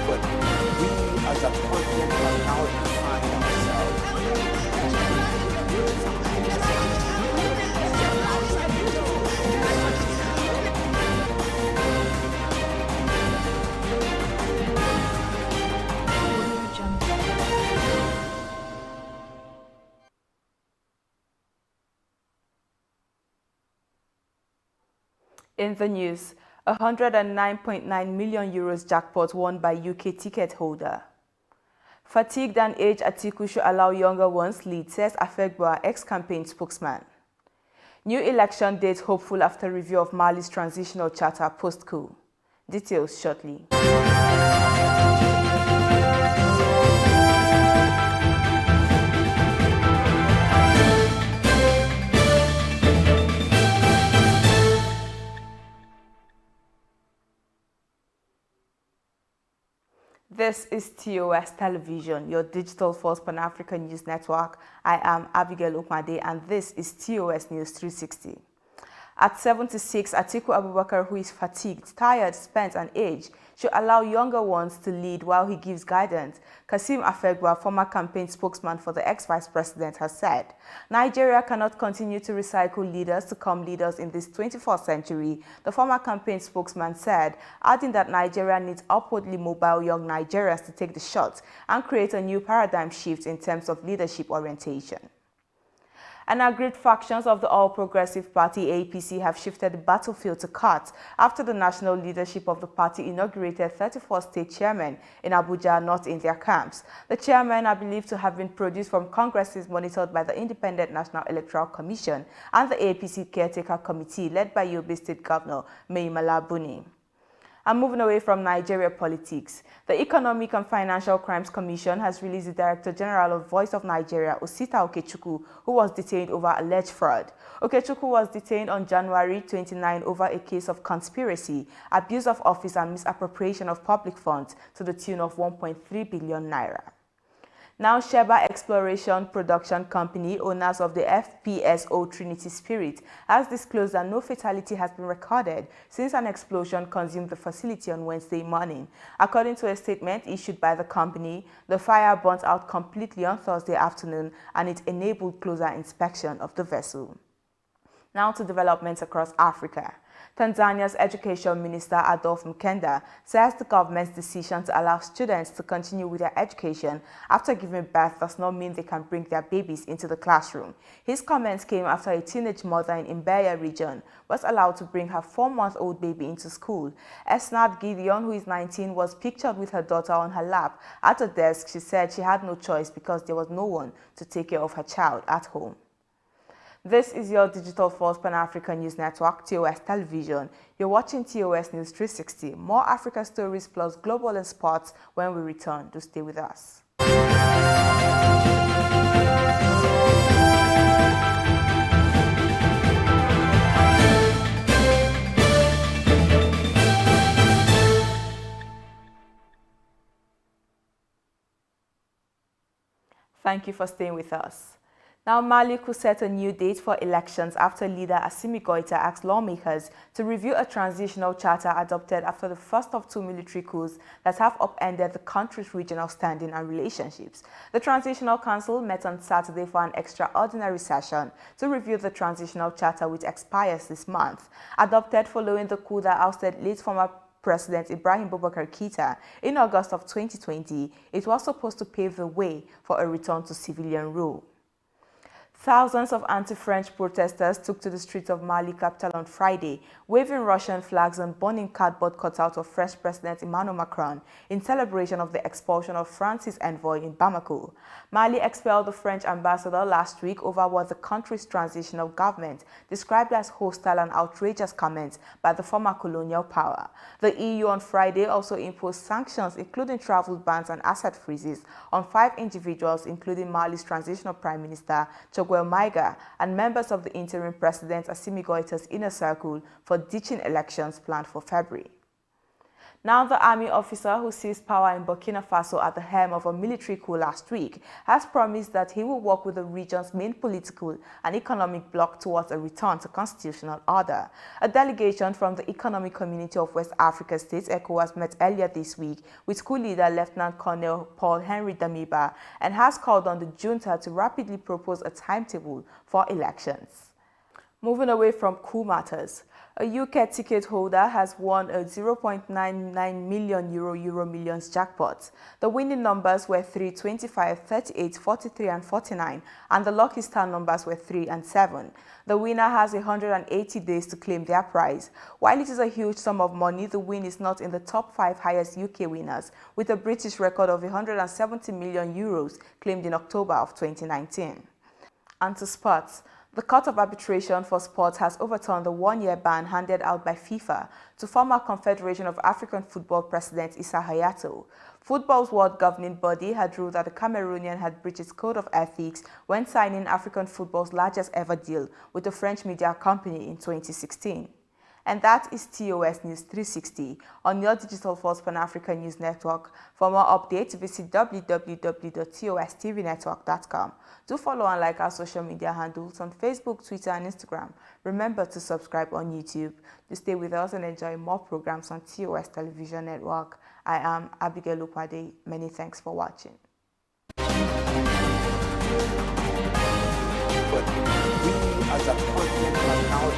but we as a continent have now defined ourselves. In the news, 109.9 million euros jackpot won by UK ticket holder. Fatigued and aged Atiku should allow younger ones lead, says Afegbua, ex-campaign spokesman. New election date hopeful after review of Mali's transitional charter post-coup. Details shortly. This is TOS Television, your digital first Pan-African news network. I am Abigail Okmade and this is TOS News 360. At 76, Atiku Abubakar, who is fatigued, tired, spent and aged, should allow younger ones to lead while he gives guidance. Kassim Afegbua, former campaign spokesman for the ex-vice president, has said, Nigeria cannot continue to recycle leaders to become leaders in this 21st century, the former campaign spokesman said, adding that Nigeria needs upwardly mobile young Nigerians to take the shot and create a new paradigm shift in terms of leadership orientation. And aggrieved factions of the All Progressive Party APC have shifted the battlefield to CAT after the national leadership of the party inaugurated 34 state chairmen in Abuja, not in their camps. The chairmen are believed to have been produced from congresses monitored by the Independent National Electoral Commission and the APC Caretaker Committee led by Yobe State Governor Mai Mala Buni. And moving away from Nigeria politics, the Economic and Financial Crimes Commission has released the Director General of Voice of Nigeria, Osita Okechukwu, who was detained over alleged fraud. Okechukwu was detained on January 29 over a case of conspiracy, abuse of office and misappropriation of public funds to the tune of 1.3 billion naira. Now, Sheba Exploration Production Company, owners of the FPSO Trinity Spirit, has disclosed that no fatality has been recorded since an explosion consumed the facility on Wednesday morning. According to a statement issued by the company, the fire burnt out completely on Thursday afternoon and it enabled closer inspection of the vessel. Now to developments across Africa. Tanzania's Education Minister Adolf Mkenda says the government's decision to allow students to continue with their education after giving birth does not mean they can bring their babies into the classroom. His comments came after a teenage mother in Mbeya region was allowed to bring her 4-month-old baby into school. Esnat Gideon, who is 19, was pictured with her daughter on her lap. At a desk, she said she had no choice because there was no one to take care of her child at home. This is your digital first Pan-African news network, TOS Television. You're watching TOS News 360. More Africa stories plus global and sports when we return. Do stay with us. Thank you for staying with us. Now, Mali could set a new date for elections after leader Assimi Goïta asked lawmakers to review a transitional charter adopted after the first of 2 military coups that have upended the country's regional standing and relationships. The Transitional Council met on Saturday for an extraordinary session to review the transitional charter, which expires this month. Adopted following the coup that ousted late former President Ibrahim Boubacar Keïta in August of 2020, it was supposed to pave the way for a return to civilian rule. Thousands of anti-French protesters took to the streets of Mali capital on Friday, waving Russian flags and burning cardboard cutouts of French President Emmanuel Macron in celebration of the expulsion of France's envoy in Bamako. Mali expelled the French ambassador last week over what the country's transitional government described as hostile and outrageous comments by the former colonial power. The EU on Friday also imposed sanctions, including travel bans and asset freezes, on 5 individuals, including Mali's transitional prime minister, Maiga, and members of the interim president Assimi Goïta's inner circle for ditching elections planned for February. Now, the army officer who seized power in Burkina Faso at the helm of a military coup last week has promised that he will work with the region's main political and economic bloc towards a return to constitutional order. A delegation from the Economic Community of West Africa States, ECOWAS, met earlier this week with coup leader Lieutenant Colonel Paul-Henri Damiba and has called on the junta to rapidly propose a timetable for elections. Moving away from coup matters, a UK ticket holder has won a €0.99 million Euro Millions jackpot. The winning numbers were 3, 25, 38, 43 and 49, and the lucky star numbers were 3 and 7. The winner has 180 days to claim their prize. While it is a huge sum of money, the win is not in the top 5 highest UK winners, with a British record of €170 million claimed in October of 2019. And to sports. The Court of Arbitration for Sport has overturned the one-year ban handed out by FIFA to former Confederation of African Football President Issa Hayatou. Football's world governing body had ruled that the Cameroonian had breached its code of ethics when signing African football's largest ever deal with the French media company in 2016. And that is TOS News 360 on your digital first Pan-African news network. For more updates, visit www.tostvnetwork.com. Do follow and like our social media handles on Facebook, Twitter, and Instagram. Remember to subscribe on YouTube. To stay with us and enjoy more programs on TOS Television Network. I am Abigail Upade. Many thanks for watching. But we as a continent are now